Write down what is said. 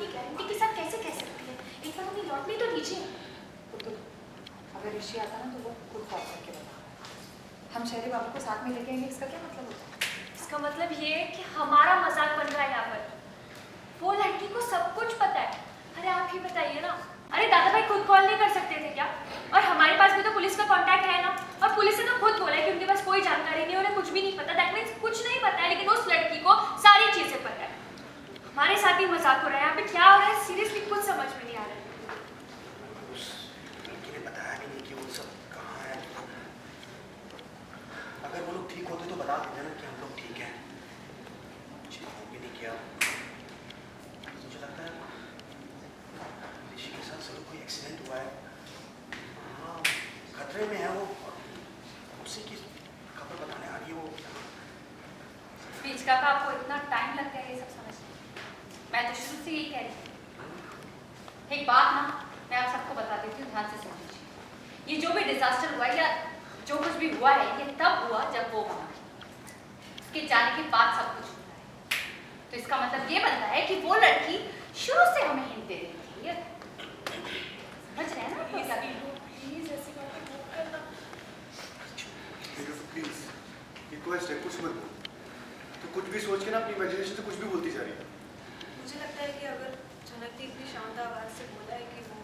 इतनी गारंटी के साथ कैसे कह सकती है? एक बार हमें लौटने तो दीजिए। तो अगर ऋषि आता ना तो वो खुद कॉल करके बता। हम शहरी बाबू को साथ में लेके आएंगे, इसका क्या मतलब होता है? इसका मतलब ये है कि हमारा मजाक बन रहा है यहाँ पर। वो लड़की को सब कुछ पता है। अरे आप ही बताइए ना। अरे दादा भाई खुद कॉल नहीं कर सकते थे क्या? और हमारे पास भी तो पुलिस का कांटेक्ट है ना। और पुलिस ने तो खुद बोला है कि उनके पास कोई जानकारी नहीं है, उन्हें कुछ भी नहीं पता। दैट मीन्स कुछ नहीं पता है, लेकिन उस लड़की को सारी चीजें पता है। हमारे साथ ही मजाक हो रहा है। यहाँ पे क्या हो रहा है सीरियसली कुछ समझ में नहीं आ रहा है। उस लड़की ने बताया भी नहीं कि वो सब कहाँ है। अगर वो लोग ठीक होते तो बता देते ना कि हम लोग ठीक हैं। कुछ फोन भी नहीं किया। मुझे लगता है ऋषि के साथ जरूर कोई एक्सीडेंट हुआ है। हाँ, खतरे में है वो। उसी की खबर बताने आ रही है वो। बीच का आपको इतना टाइम लगता है ये सब समझने? मैं तो शुरू से यही कह रही थी। एक बात ना मैं आप सबको बता देती हूँ, ध्यान से समझिए। ये जो भी डिजास्टर हुआ या जो कुछ भी हुआ है, ये तब हुआ जब वो वहां थी। उसके जाने के बाद सब कुछ हुआ है। तो इसका मतलब ये बनता है कि वो लड़की शुरू से हमें हिंट दे रही थी। समझ रहे हैं ना? प्लीज ऐसी बातें मत करना। प्लीज रिक्वेस्ट है, कुछ मत बोल। तो कुछ भी सोच के ना अपनी इमेजिनेशन से कुछ भी बोलती जा रही है। मुझे लगता है कि अगर जनक ने इतनी शांत आवाज से बोला है कि वो